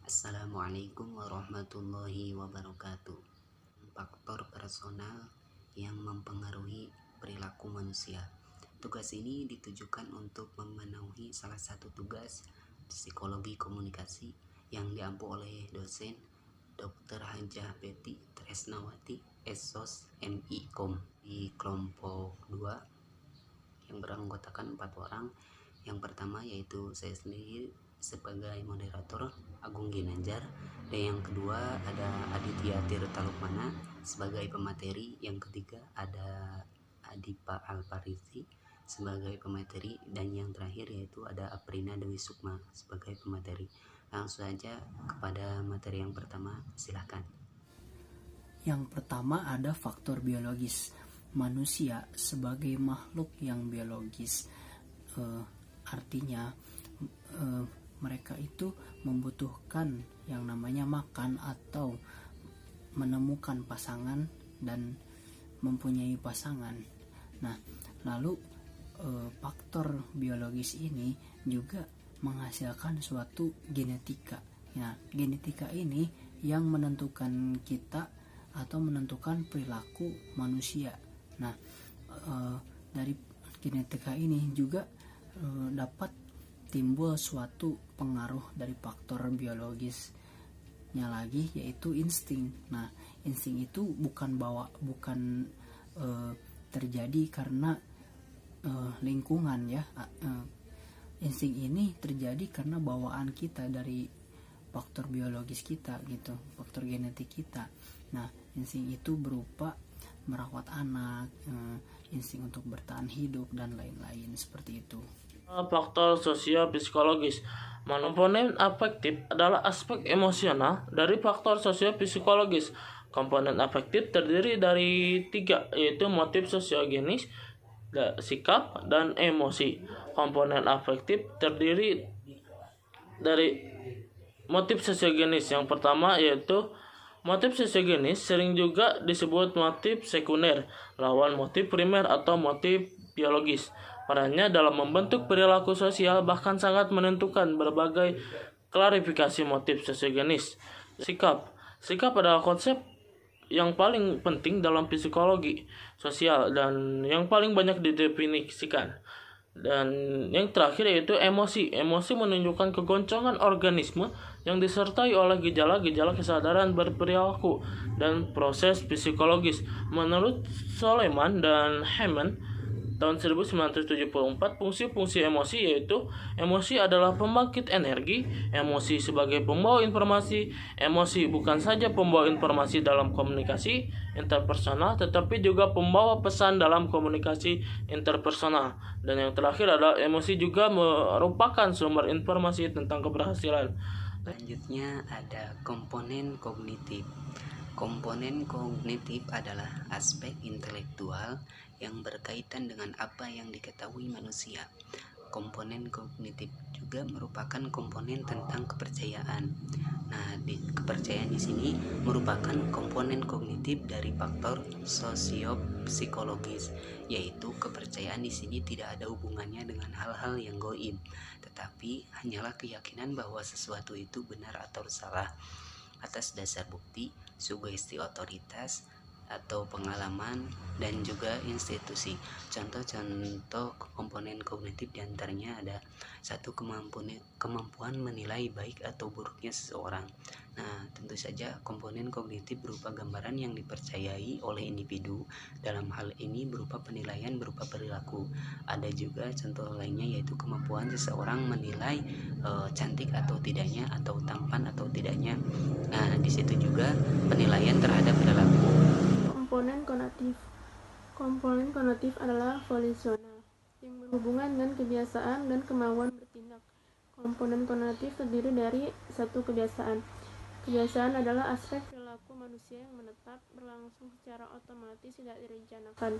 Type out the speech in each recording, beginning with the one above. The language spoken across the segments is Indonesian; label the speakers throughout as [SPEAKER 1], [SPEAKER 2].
[SPEAKER 1] Assalamualaikum warahmatullahi wabarakatuh. Faktor personal yang mempengaruhi perilaku manusia. Tugas ini ditujukan untuk memenuhi salah satu tugas psikologi komunikasi yang diampu oleh dosen Dr. Hajah Betty Tresnawati SOS MIKOM di kelompok 2 yang beranggotakan 4 orang. Yang pertama yaitu saya sendiri sebagai moderator Agung Ginanjar, dan yang kedua ada Aditya Tirta Lukmana sebagai pemateri, yang ketiga ada Adipa Alparisi sebagai pemateri, dan yang terakhir yaitu ada Aprina Dewi Sukma sebagai pemateri. Langsung saja kepada materi yang pertama, silahkan.
[SPEAKER 2] Yang pertama ada faktor biologis. Manusia sebagai makhluk yang biologis, artinya mereka itu membutuhkan yang namanya makan atau menemukan pasangan dan mempunyai pasangan. Nah, lalu faktor biologis ini juga menghasilkan suatu genetika. Nah, genetika ini yang menentukan kita atau menentukan perilaku manusia. Nah, dari genetika ini juga dapat timbul suatu pengaruh dari faktor biologisnya lagi, yaitu insting. Nah, insting itu bukan terjadi karena lingkungan ya. Insting ini terjadi karena bawaan kita dari faktor biologis kita gitu, faktor genetik kita. Nah, insting itu berupa merawat anak, insting untuk bertahan hidup dan lain-lain seperti itu.
[SPEAKER 3] Faktor sosio-psikologis. Komponen afektif adalah aspek emosional dari faktor sosio-psikologis. Komponen afektif terdiri dari 3, yaitu motif sosiogenis, sikap, dan emosi. Komponen afektif terdiri dari motif sosiogenis. Yang pertama yaitu motif sosiogenis sering juga disebut motif sekunder, lawan motif primer atau motif biologis. Perannya dalam membentuk perilaku sosial bahkan sangat menentukan berbagai klarifikasi motif sosiogenis. Sikap adalah konsep yang paling penting dalam psikologi sosial dan yang paling banyak didefinisikan. Dan yang terakhir yaitu emosi. Emosi menunjukkan kegoncangan organisme yang disertai oleh gejala-gejala kesadaran berperilaku dan proses psikologis. Menurut Soleman dan Hammond tahun 1974, fungsi-fungsi emosi yaitu emosi adalah pembangkit energi, emosi sebagai pembawa informasi, emosi bukan saja pembawa informasi dalam komunikasi interpersonal tetapi juga pembawa pesan dalam komunikasi interpersonal, dan yang terakhir adalah emosi juga merupakan sumber informasi tentang keberhasilan.
[SPEAKER 1] Selanjutnya ada komponen kognitif. Komponen kognitif adalah aspek intelektual yang berkaitan dengan apa yang diketahui manusia. Komponen kognitif juga merupakan komponen tentang kepercayaan. Nah, kepercayaan di sini merupakan komponen kognitif dari faktor sosio-psikologis, yaitu kepercayaan di sini tidak ada hubungannya dengan hal-hal yang gaib, tetapi hanyalah keyakinan bahwa sesuatu itu benar atau salah atas dasar bukti, sugesti otoritas atau pengalaman, dan juga institusi. Contoh-contoh komponen kognitif diantaranya ada 1. Kemampuan menilai baik atau buruknya seseorang. Nah, tentu saja komponen kognitif berupa gambaran yang dipercayai oleh individu. Dalam hal ini berupa penilaian berupa perilaku. Ada juga contoh lainnya yaitu kemampuan seseorang menilai cantik atau tidaknya, atau tampan atau tidaknya. Nah, di situ juga penilaian terhadap perilaku.
[SPEAKER 4] Komponen konatif adalah volisional yang berhubungan dengan kebiasaan dan kemauan bertindak. Komponen konatif terdiri dari 1. Kebiasaan. Kebiasaan adalah aspek perilaku manusia yang menetap, berlangsung secara otomatis, tidak direncanakan.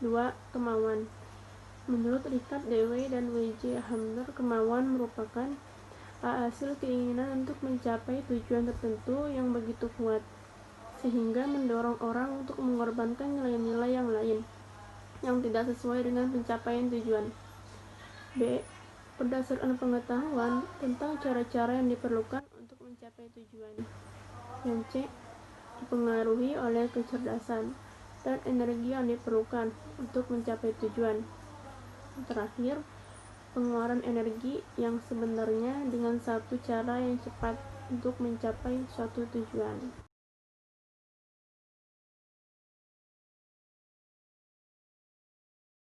[SPEAKER 4] 2. Kemauan. Menurut Richard Dewey dan W.J. Hamner, kemauan merupakan hasil keinginan untuk mencapai tujuan tertentu yang begitu kuat sehingga mendorong orang untuk mengorbankan nilai-nilai yang lain yang tidak sesuai dengan pencapaian tujuan. B. Berdasarkan pengetahuan tentang cara-cara yang diperlukan untuk mencapai tujuan. Yang C, dipengaruhi oleh kecerdasan dan energi yang diperlukan untuk mencapai tujuan. Yang terakhir, pengeluaran energi yang sebenarnya dengan satu cara yang cepat untuk mencapai suatu tujuan.